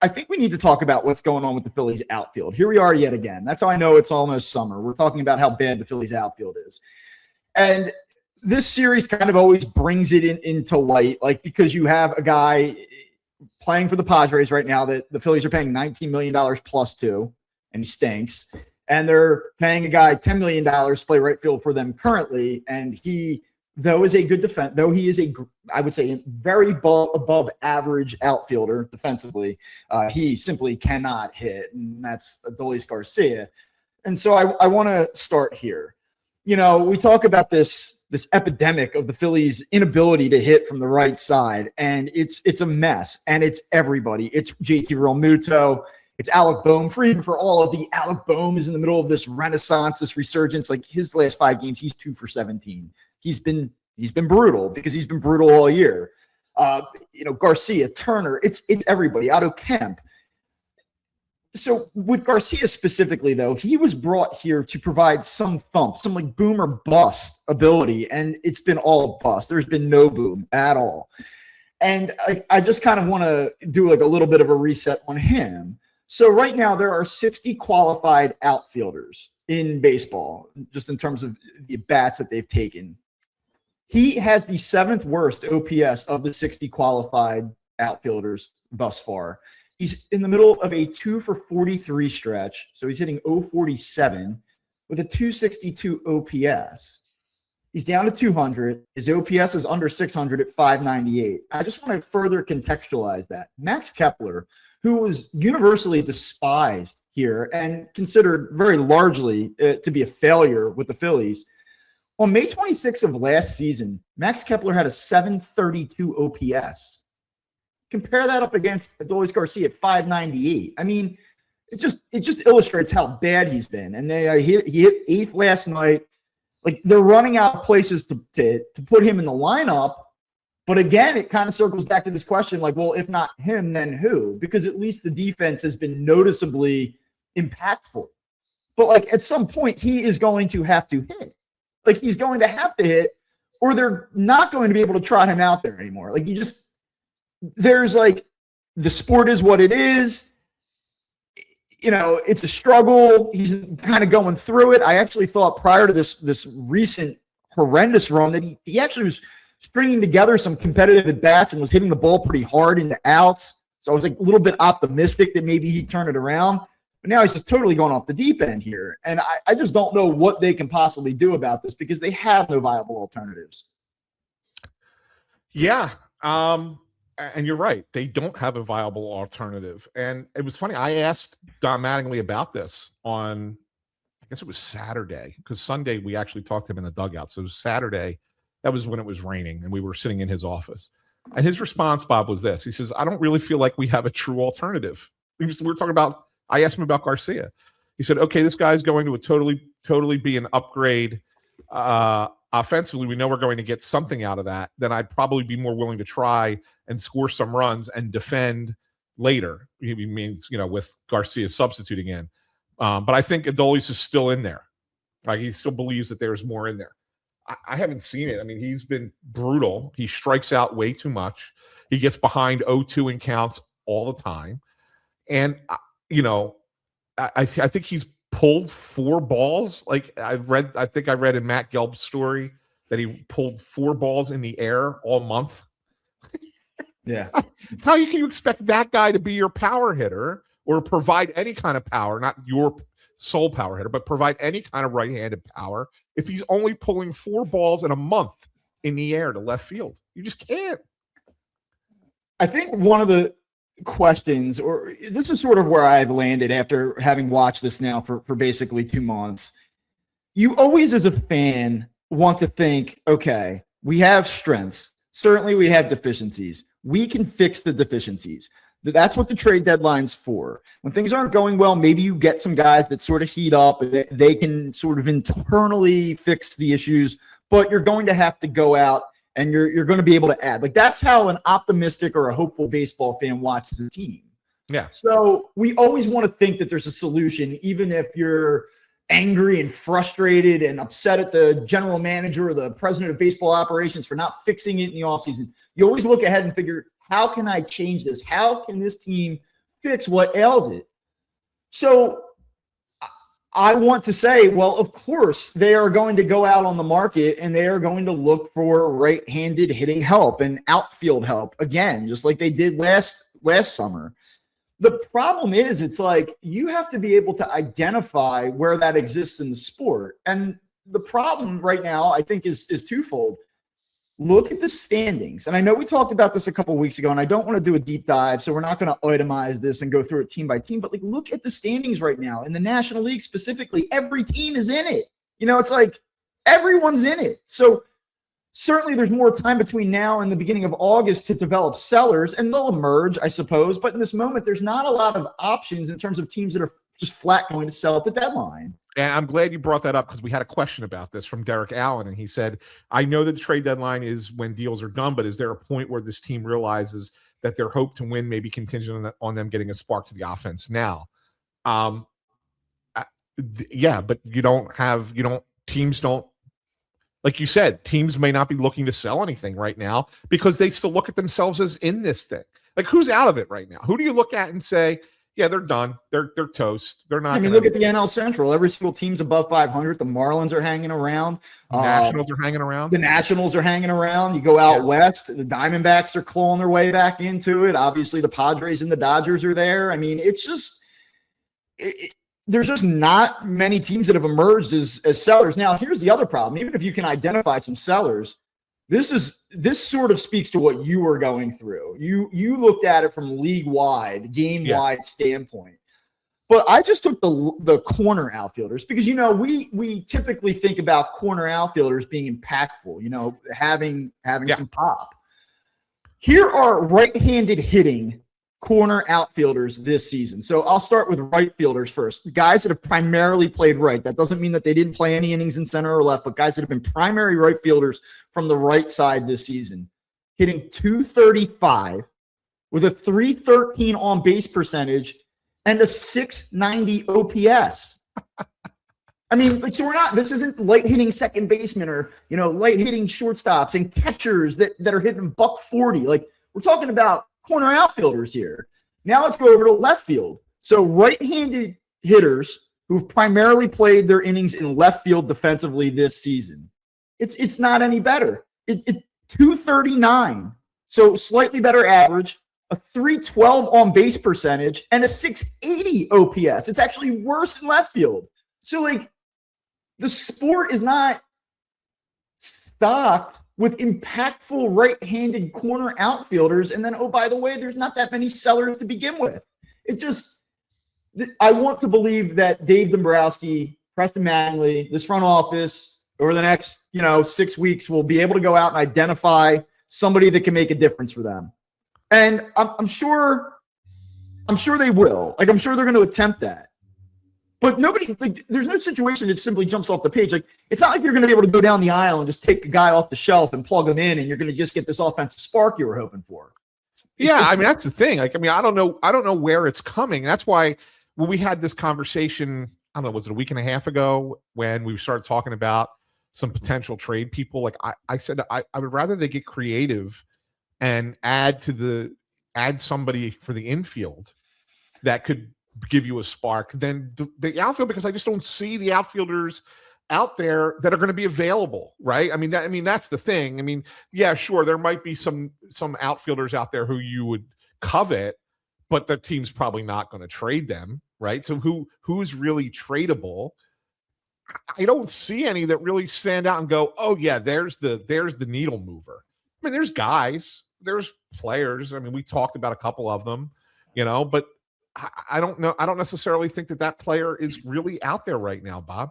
I think we need to talk about what's going on with the Phillies outfield. Here we are yet again. That's how I know it's almost summer. We're talking about how bad the Phillies outfield is. And this series kind of always brings it into light, like because you have a guy playing for the Padres right now that the Phillies are paying $19 million plus to, and he stinks. And they're paying a guy $10 million to play right field for them currently. And he, though is a good defense, though he is I would say, a very above average outfielder defensively, he simply cannot hit, and that's Adolis Garcia. And so I want to start here. You know, we talk about this epidemic of the Phillies' inability to hit from the right side, and it's a mess, and it's everybody. It's JT Realmuto. It's Alec Boehm. For all of the Alec Boehm is in the middle of this renaissance, this resurgence. Like his last 5 games, he's 2 for 17. He's been brutal because he's been brutal all year. Garcia, Turner, it's everybody. Otto Kemp. So with Garcia specifically, though, he was brought here to provide some thump, some like boom or bust ability, and it's been all bust. There's been no boom at all. And I just kind of want to do like a little bit of a reset on him. So right now there are 60 qualified outfielders in baseball, just in terms of the bats that they've taken. He has the 7th worst OPS of the 60 qualified outfielders thus far. He's in the middle of a 2 for 43 stretch, so he's hitting 0.47 with a 262 OPS. He's down to 200. His OPS is under 600 at 598. I just want to further contextualize that. Max Kepler, who was universally despised here and considered very largely to be a failure with the Phillies, on May 26th of last season, Max Kepler had a 732 OPS. Compare that up against Adolis Garcia at 598. I mean, it just illustrates how bad he's been. And he hit 8th last night. Like, they're running out of places to put him in the lineup. But again, it kind of circles back to this question, like, well, if not him, then who? Because at least the defense has been noticeably impactful. But like at some point, he is going to have to hit. Like, he's going to have to hit, or they're not going to be able to trot him out there anymore. Like, there's like, the sport is what it is. You know, it's a struggle. He's kind of going through it. I actually thought prior to this recent horrendous run that he actually was stringing together some competitive at-bats and was hitting the ball pretty hard into outs. So I was like a little bit optimistic that maybe he'd turn it around. But now he's just totally going off the deep end here. And I just don't know what they can possibly do about this because they have no viable alternatives. Yeah. And you're right. They don't have a viable alternative. And it was funny. I asked Don Mattingly about this on, I guess it was Saturday, because Sunday we actually talked to him in the dugout. So it was Saturday. That was when it was raining and we were sitting in his office. And his response, Bob, was this. He says, I don't really feel like we have a true alternative. We were talking about, I asked him about Garcia. He said, okay, this guy's going to totally be an upgrade offensively. We know we're going to get something out of that. Then I'd probably be more willing to try and score some runs and defend later. He means, with Garcia substituting in. But I think Adolis is still in there. Like, he still believes that there's more in there. I haven't seen it. I mean, he's been brutal. He strikes out way too much. He gets behind 0-2 in counts all the time. And, I think he's pulled 4 balls. Like I think I read in Matt Gelb's story that he pulled 4 balls in the air all month. Yeah. How can you expect that guy to be your power hitter or provide any kind of power, not your sole power hitter, but provide any kind of right-handed power if he's only pulling 4 balls in a month in the air to left field? You just can't. I think one of the questions, or this is sort of where I've landed after having watched this now for basically 2 months. You always, as a fan, want to think, okay, we have strengths. Certainly we have deficiencies. We can fix the deficiencies. That's what the trade deadline's for. When things aren't going well, maybe you get some guys that sort of heat up. They can sort of internally fix the issues, but you're going to have to go out and you're going to be able to add. Like, that's how an optimistic or a hopeful baseball fan watches a team. Yeah. So we always want to think that there's a solution, even if you're angry and frustrated and upset at the general manager or the president of baseball operations for not fixing it in the offseason. You always look ahead and figure, how can I change this? How can this team fix what ails it. So I want to say, well, of course, they are going to go out on the market and they are going to look for right-handed hitting help and outfield help again, just like they did last summer. The problem is, it's like you have to be able to identify where that exists in the sport. And the problem right now, I think, is twofold. Look at the standings. And I know we talked about this a couple of weeks ago, and I don't want to do a deep dive, so we're not going to itemize this and go through it team by team. But like, look at the standings right now in the National League specifically. Every team is in it. It's like everyone's in it. So certainly there's more time between now and the beginning of August to develop sellers, and they'll emerge, I suppose. But in this moment, there's not a lot of options in terms of teams that are just flat going to sell at the deadline. And I'm glad you brought that up because we had a question about this from Derek Allen. And he said, I know that the trade deadline is when deals are done, but is there a point where this team realizes that their hope to win may be contingent on them getting a spark to the offense now? Yeah, but teams don't, like you said, teams may not be looking to sell anything right now because they still look at themselves as in this thing. Like, who's out of it right now? Who do you look at and say, yeah, they're done. They're toast. They're not. Look at the NL Central. Every single team's above 500. The Marlins are hanging around. Nationals are hanging around. The Nationals are hanging around. You go out west. The Diamondbacks are clawing their way back into it. Obviously, the Padres and the Dodgers are there. I mean, it's just there's just not many teams that have emerged as sellers. Now, here's the other problem. Even if you can identify some sellers, this sort of speaks to what you were going through. You looked at it from league-wide, game-wide standpoint. But I just took the corner outfielders because, we typically think about corner outfielders being impactful, having some pop. Here are right-handed hitting corner outfielders this season. So I'll start with right fielders first. Guys that have primarily played right. That doesn't mean that they didn't play any innings in center or left, but guys that have been primary right fielders from the right side this season. Hitting .235 with a .313 on base percentage and a .690 OPS. I mean, so this isn't light hitting second baseman or, light hitting shortstops and catchers that are hitting .140. Like, we're talking about corner outfielders here. Now let's go over to left field. So right-handed hitters who've primarily played their innings in left field defensively this season. It's not any better. It 239, so slightly better average, a 312 on base percentage, and a 680 OPS. It's actually worse in left field. So like the sport is not stocked with impactful right-handed corner outfielders. And then, oh, by the way, there's not that many sellers to begin with. I want to believe that Dave Dombrowski, Preston Mattingly, this front office over the next, 6 weeks will be able to go out and identify somebody that can make a difference for them. And I'm sure they will. Like, I'm sure they're going to attempt that. But there's no situation that simply jumps off the page. Like, it's not like you're going to be able to go down the aisle and just take a guy off the shelf and plug him in, and you're going to just get this offensive spark you were hoping for. Yeah, I mean, that's the thing. Like, I mean, I don't know where it's coming. That's why when we had this conversation, I don't know, was it a week and a half ago when we started talking about some potential trade people? Like, I said, I would rather they get creative and add somebody for the infield that could give you a spark than the outfield, because I just don't see the outfielders out there that are going to be available, right? I mean, that's the thing. I mean, yeah, sure, there might be some outfielders out there who you would covet, but the team's probably not going to trade them, right? So who's really tradable? I don't see any that really stand out and go, oh yeah, there's the needle mover. I mean, there's guys, there's players. I mean, we talked about a couple of them, but I don't know. I don't necessarily think that player is really out there right now, Bob.